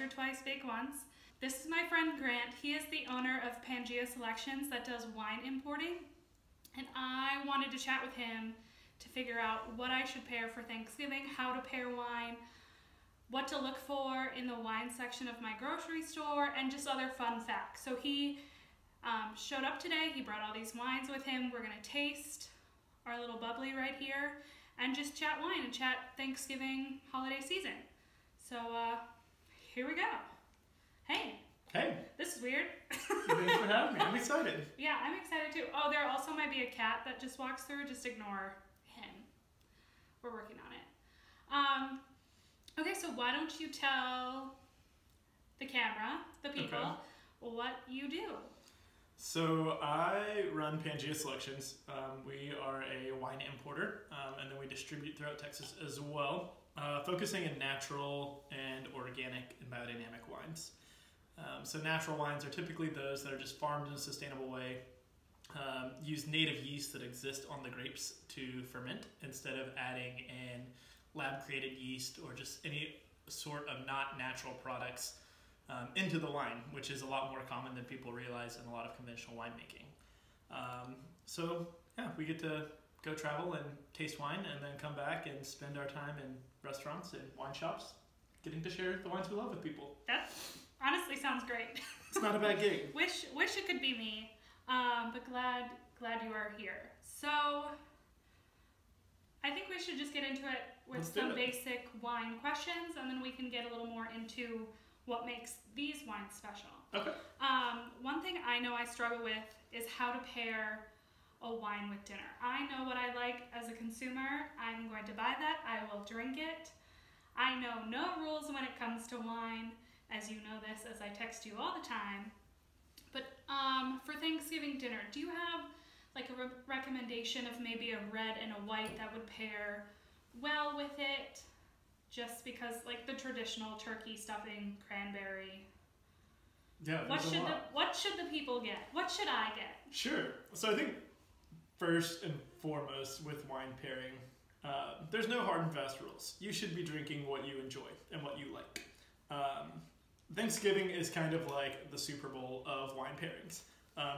or twice, bake once. This is my friend Grant. He is the owner of Pangea Selections that does wine importing. And I wanted to chat with him to figure out what I should pair for Thanksgiving, how to pair wine, what to look for in the wine section of my grocery store, and just other fun facts. So he showed up today. He brought all these wines with him. We're gonna taste our little bubbly right here and just chat wine and chat Thanksgiving holiday season. So here we go. Hey. Hey. This is weird. Thanks for having me. I'm excited. Yeah, I'm excited too. Oh, there also might be a cat that just walks through. Just ignore him. We're working on it. Okay, so why don't you tell the camera, the people, what you do? So I run Pangea Selections. We are a wine importer, and then we distribute throughout Texas as well, focusing in natural and organic and biodynamic wines. So natural wines are typically those that are just farmed in a sustainable way, use native yeast that exist on the grapes to ferment instead of adding in lab-created yeast or just any sort of not natural products into the wine, which is a lot more common than people realize in a lot of conventional winemaking. So yeah, we get to go travel and taste wine and then come back and spend our time in restaurants and wine shops getting to share the wines we love with people. That honestly sounds great. It's not a bad gig. Wish it could be me, but glad you are here. So I think we should just get into it with some basic wine questions, and then we can get a little more into what makes these wines special. Okay. One thing I know I struggle with is how to pair a wine with dinner. I know what I like as a consumer. I'm going to buy that. I will drink it. I know no rules when it comes to wine, as you know this, as I text you all the time. But for Thanksgiving dinner, do you have like a recommendation of maybe a red and a white that would pair well with it? Just because, like, the traditional turkey stuffing, cranberry. Yeah, what should the people get? What should I get? Sure. So I think first and foremost with wine pairing, there's no hard and fast rules. You should be drinking what you enjoy and what you like. Thanksgiving is kind of like the Super Bowl of wine pairings.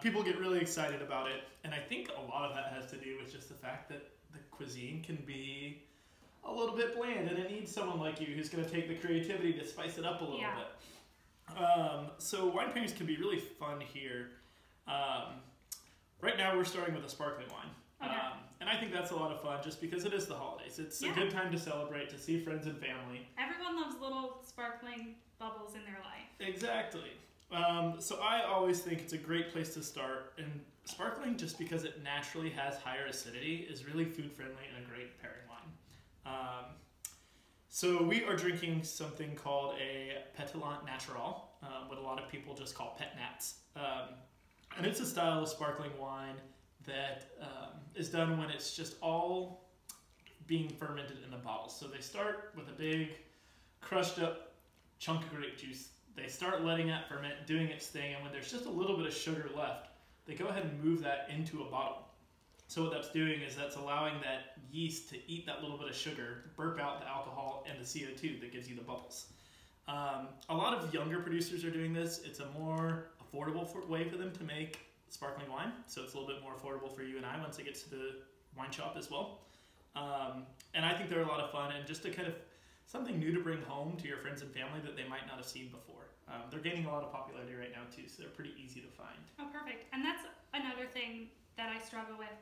People get really excited about it, and I think a lot of that has to do with just the fact that the cuisine can be a little bit bland, and it needs someone like you who's going to take the creativity to spice it up a little bit. So wine pairings can be really fun here. Right now we're starting with a sparkling wine. Okay. And I think that's a lot of fun just because it is the holidays. It's a good time to celebrate, to see friends and family. Everyone loves little sparkling bubbles in their life. Exactly. So I always think it's a great place to start, and sparkling, just because it naturally has higher acidity, is really food friendly and a great pairing wine. So we are drinking something called a Pétillant Natural, what a lot of people just call pet nats. And it's a style of sparkling wine that is done when it's just all being fermented in the bottle. So they start with a big crushed up chunk of grape juice. They start letting that ferment, doing its thing, and when there's just a little bit of sugar left, they go ahead and move that into a bottle. So what that's doing is that's allowing that yeast to eat that little bit of sugar, burp out the alcohol and the CO2 that gives you the bubbles. A lot of younger producers are doing this. It's a more affordable way for them to make sparkling wine, so it's a little bit more affordable for you and I once it gets to the wine shop as well. And I think they're a lot of fun, and just to kind of something new to bring home to your friends and family that they might not have seen before. They're gaining a lot of popularity right now too, so they're pretty easy to find. Oh, perfect. And that's another thing that I struggle with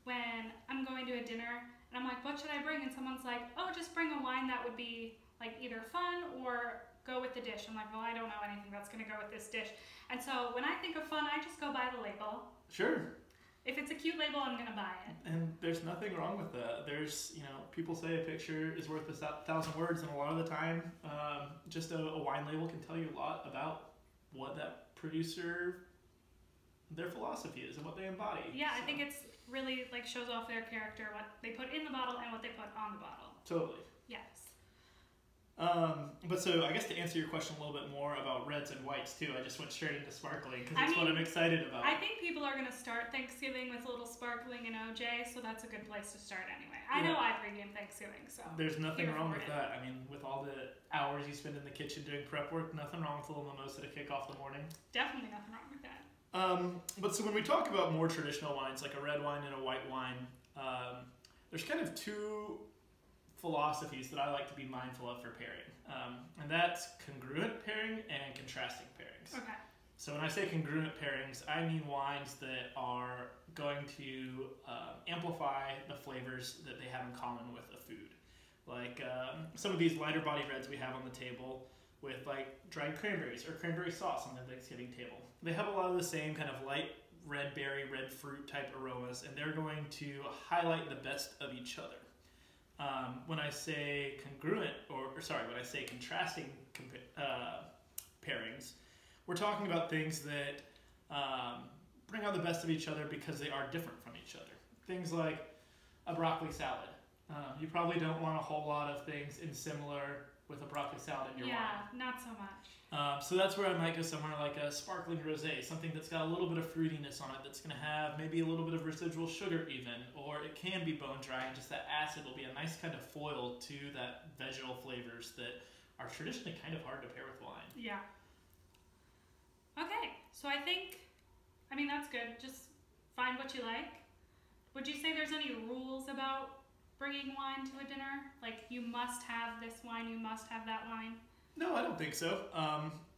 when I'm going to a dinner and I'm like, what should I bring? And someone's like, oh, just bring a wine that would be like either fun or go with the dish. I'm like, well, I don't know anything that's going to go with this dish. And so when I think of fun, I just go buy the label. Sure. If it's a cute label, I'm going to buy it. And there's nothing wrong with that. There's, people say a picture is worth 1,000 words, and a lot of the time, just a wine label can tell you a lot about what that producer, their philosophy is and what they embody. Yeah, so I think it's really like shows off their character, what they put in the bottle and what they put on the bottle. Totally. Yes. But so I guess to answer your question a little bit more about reds and whites too, I just went straight into sparkling because that's what I'm excited about. I think people are going to start Thanksgiving with a little sparkling and OJ, so that's a good place to start anyway. I know I pregame Thanksgiving, so there's nothing wrong with that. I mean, with all the hours you spend in the kitchen doing prep work, nothing wrong with a little mimosa to kick off the morning. Definitely nothing wrong with that. But so when we talk about more traditional wines, like a red wine and a white wine, there's kind of two philosophies that I like to be mindful of for pairing. And that's congruent pairing and contrasting pairings. Okay. So when I say congruent pairings, I mean wines that are going to amplify the flavors that they have in common with a food. Like some of these lighter body reds we have on the table with like dried cranberries or cranberry sauce on the Thanksgiving table. They have a lot of the same kind of light red berry, red fruit type aromas, and they're going to highlight the best of each other. When I say congruent, when I say contrasting pairings, we're talking about things that bring out the best of each other because they are different from each other. Things like a broccoli salad. You probably don't want a whole lot of things in similar with a broccoli salad in your wine. Yeah, not so much. So that's where I might go somewhere like a sparkling rosé, something that's got a little bit of fruitiness on it, that's going to have maybe a little bit of residual sugar even, or it can be bone dry and just that acid will be a nice kind of foil to that vegetal flavors that are traditionally kind of hard to pair with wine. Yeah. Okay, so I mean, that's good. Just find what you like. Would you say there's any rules about bringing wine to a dinner? Like, you must have this wine, you must have that wine? No, I don't think so.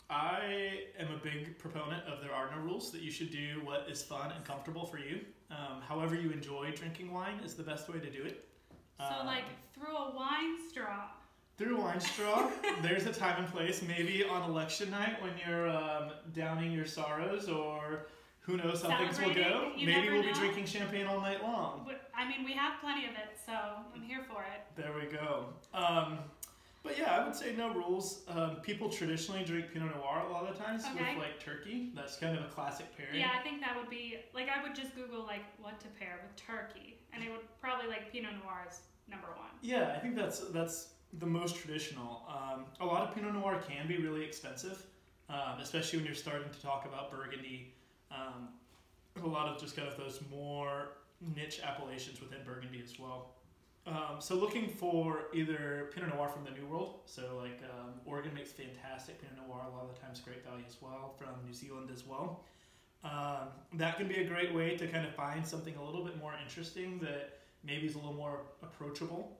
I am a big proponent of there are no rules, that you should do what is fun and comfortable for you. However you enjoy drinking wine is the best way to do it. So like through a wine straw. Through a wine straw, there's a time and place, maybe on election night when you're downing your sorrows, or who knows how things will go. Maybe we'll be drinking champagne all night long. I mean, we have plenty of it, so I'm here for it. There we go. But yeah, I would say no rules. People traditionally drink Pinot Noir a lot of the times with like turkey. That's kind of a classic pairing. Yeah, I think that would be, like, I would just Google like what to pair with turkey, and it would probably like Pinot Noir is number one. Yeah, I think that's the most traditional. A lot of Pinot Noir can be really expensive, especially when you're starting to talk about Burgundy. A lot of just kind of those more niche appellations within Burgundy as well. So looking for either Pinot Noir from the New World, so like Oregon makes fantastic Pinot Noir, a lot of the times great value as well, from New Zealand as well. That can be a great way to kind of find something a little bit more interesting that maybe is a little more approachable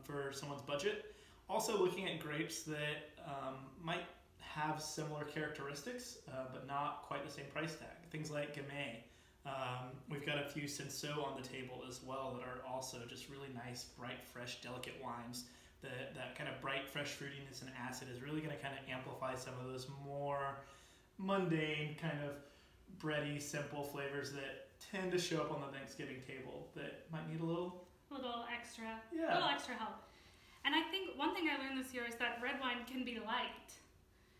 for someone's budget. Also looking at grapes that might have similar characteristics, but not quite the same price tag. Things like Gamay. We've got a few Cinsault on the table as well that are also just really nice, bright, fresh, delicate wines. That kind of bright, fresh fruitiness and acid is really going to kind of amplify some of those more mundane, kind of bready, simple flavors that tend to show up on the Thanksgiving table that might need a little extra help. And I think one thing I learned this year is that red wine can be light,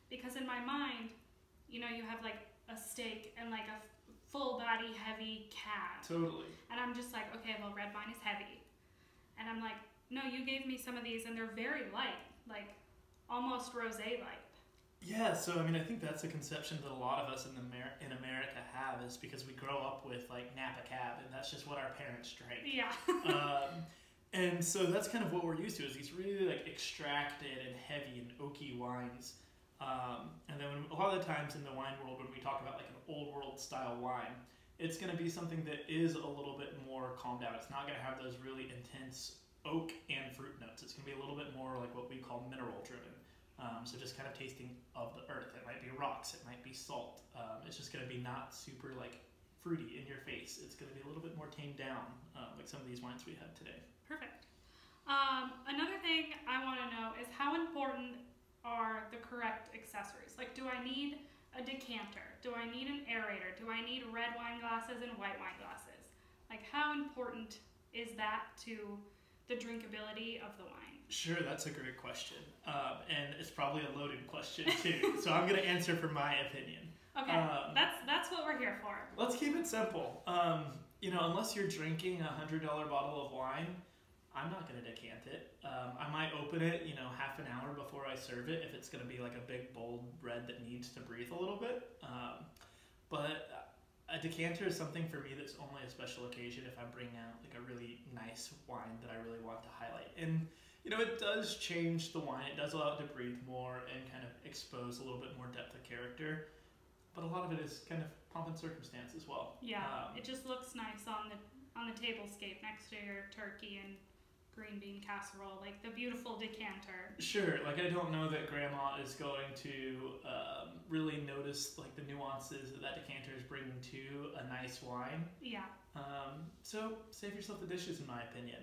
because in my mind, you know, you have like a steak and like a full body heavy cab. Totally. And I'm just like, okay, well, red wine is heavy. And I'm like, no, you gave me some of these and they're very light, like almost rosé light. Yeah, so I mean, I think that's a conception that a lot of us in America have, is because we grow up with like Napa Cab, and that's just what our parents drank. Yeah. And so that's kind of what we're used to, is these really like extracted and heavy and oaky wines. And then a lot of the times in the wine world, when we talk about like an old world style wine, it's going to be something that is a little bit more calmed down. It's not going to have those really intense oak and fruit notes. It's going to be a little bit more like what we call mineral driven. So just kind of tasting of the earth. It might be rocks, it might be salt. It's just going to be not super like fruity in your face. It's going to be a little bit more tamed down, like some of these wines we had today. Perfect. Another thing I want to know is how important are the correct accessories? Like, do I need a decanter? Do I need an aerator? Do I need red wine glasses and white wine glasses? Like, how important is that to the drinkability of the wine? Sure, that's a great question. And it's probably a loaded question too. So I'm going to answer for my opinion. Okay, that's what we're here for. Let's keep it simple. You know, unless you're drinking a $100 bottle of wine, I'm not going to decant it. I might open it, you know, half an hour before I serve it if it's going to be like a big, bold red that needs to breathe a little bit. But a decanter is something for me that's only a special occasion if I'm bringing out like a really nice wine that I really want to highlight. And you know, it does change the wine. It does allow it to breathe more and kind of expose a little bit more depth of character. But a lot of it is kind of pomp and circumstance as well. Yeah, it just looks nice on the tablescape next to your turkey and green bean casserole, like the beautiful decanter. Sure, like I don't know that Grandma is going to really notice like the nuances that decanter is bringing to a nice wine. Yeah. So save yourself the dishes, in my opinion.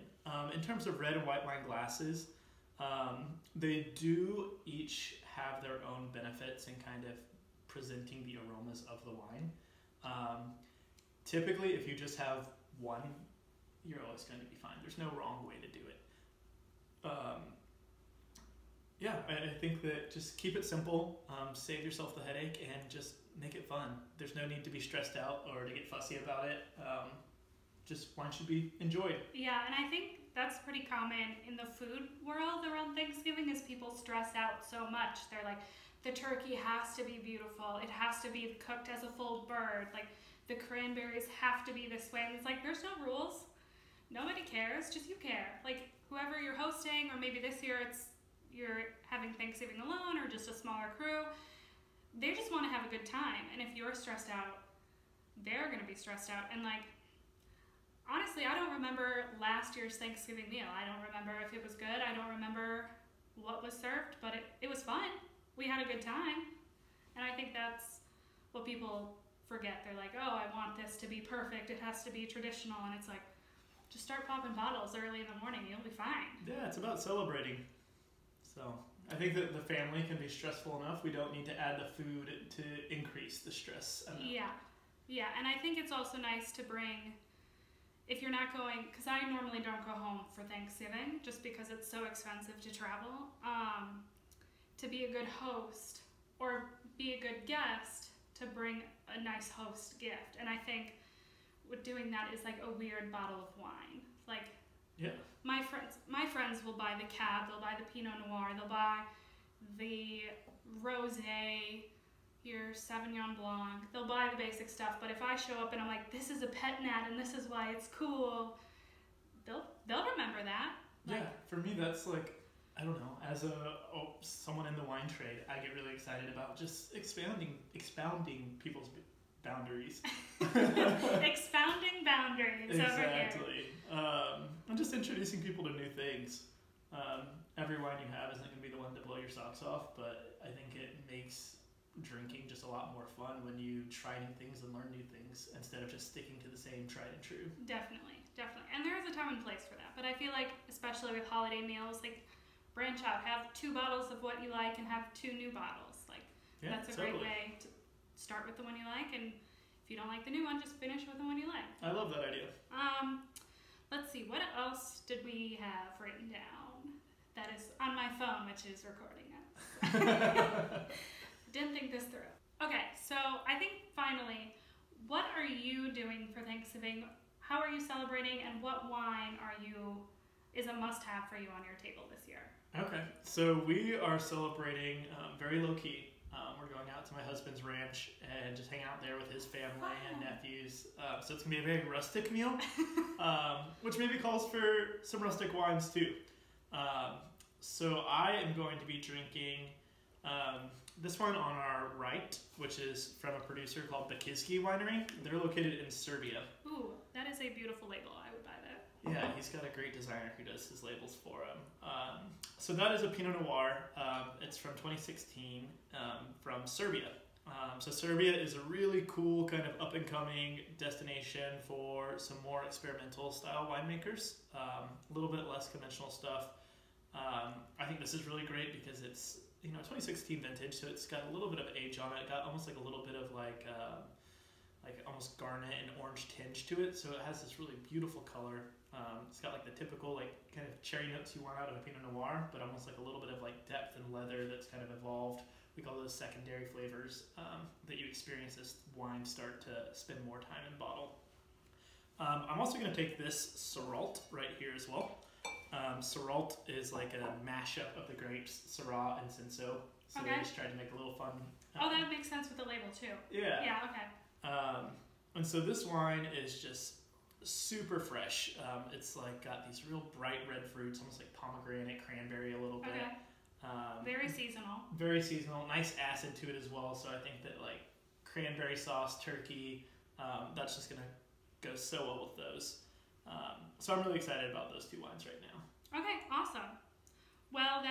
In terms of red and white wine glasses, they do each have their own benefits in kind of presenting the aromas of the wine. Typically, if you just have one, you're always going to be fine. There's no wrong way to do it. Yeah, I think that just keep it simple, save yourself the headache, and just make it fun. There's no need to be stressed out or to get fussy about it. Just wine should be enjoyed. Yeah, and I think that's pretty common in the food world around Thanksgiving is people stress out so much. They're like, the turkey has to be beautiful. It has to be cooked as a full bird. Like, the cranberries have to be this way. And it's like, there's no rules. Nobody cares, just you care. Like, whoever you're hosting, or maybe this year you're having Thanksgiving alone or just a smaller crew, they just want to have a good time. And if you're stressed out, they're going to be stressed out. And like, honestly, I don't remember last year's Thanksgiving meal. I don't remember if it was good. I don't remember what was served, but it was fun. We had a good time. And I think that's what people forget. They're like, oh, I want this to be perfect. It has to be traditional. And it's like, just start popping bottles early in the morning. You'll be fine. Yeah, it's about celebrating. So I think that the family can be stressful enough. We don't need to add the food to increase the stress amount. Yeah, and I think it's also nice to bring, if you're not going, because I normally don't go home for Thanksgiving just because it's so expensive to travel, to be a good host or be a good guest, to bring a nice host gift. And I think with doing that is like a weird bottle of wine. Like, yeah. My friends will buy the Cab, they'll buy the Pinot Noir, they'll buy the Rosé, your Sauvignon Blanc. They'll buy the basic stuff, but if I show up and I'm like, this is a pet nat and this is why it's cool, they'll remember that. Like, yeah, for me that's like, I don't know, as someone in the wine trade, I get really excited about just expounding people's boundaries. Expounding boundaries over here. Exactly. I'm just introducing people to new things. Every wine you have isn't going to be the one to blow your socks off, but I think it makes drinking just a lot more fun when you try new things and learn new things instead of just sticking to the same tried and true. Definitely. And there is a time and place for that. But I feel like, especially with holiday meals, like, branch out. Have 2 bottles of what you like and have 2 new bottles. Like, yeah, that's a great way to start with the one you like, and if you don't like the new one, just finish with the one you like. I love that idea. Let's see, what else did we have written down that is on my phone, which is recording us? Didn't think this through. Okay, so I think finally, what are you doing for Thanksgiving? How are you celebrating, and what wine is a must-have for you on your table this year? Okay, so we are celebrating very low-key. We're going out to my husband's ranch and just hang out there with his family and nephews. So it's going to be a very rustic meal, which maybe calls for some rustic wines too. So I am going to be drinking this one on our right, which is from a producer called Bakizki Winery. They're located in Serbia. Ooh, that is a beautiful label. I would buy that. Yeah, he's got a great designer who does his labels for him. So that is a Pinot Noir. It's from 2016 from Serbia. So Serbia is a really cool kind of up-and-coming destination for some more experimental style winemakers. A little bit less conventional stuff. I think this is really great because it's 2016 vintage, so it's got a little bit of age on it. It got almost like a little bit of like almost garnet and orange tinge to it. So it has this really beautiful color. It's got like the typical like kind of cherry notes you want out of a Pinot Noir, but almost like a little bit of like depth and leather that's kind of evolved. We call those secondary flavors that you experience as wines start to spend more time in bottle. I'm also going to take this Syrah right here as well. Syrah is like a mashup of the grapes Syrah and Cinsault. So they just tried to make a little fun. Oh, that makes sense with the label too. Yeah. Yeah, okay. And so this wine is just super fresh. It's like got these real bright red fruits, almost like pomegranate, cranberry a little bit. Very seasonal. Very seasonal. Nice acid to it as well. So I think that like cranberry sauce, turkey, that's just gonna go so well with those. So I'm really excited about those two wines right now. Okay, awesome. Well,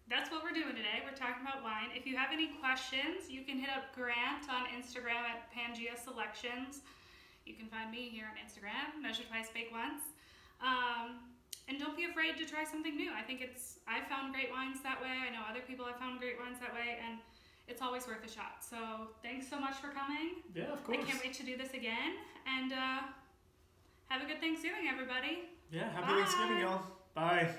that's what we're doing today. We're talking about wine. If you have any questions, you can hit up Grant on Instagram at Pangea Selections. You can find me here on Instagram, Measure Twice, Bake Once. And don't be afraid to try something new. I found great wines that way. I know other people have found great wines that way, and it's always worth a shot. So thanks so much for coming. Yeah, of course. I can't wait to do this again. And have a good Thanksgiving, everybody. Yeah, happy Thanksgiving, y'all. Bye.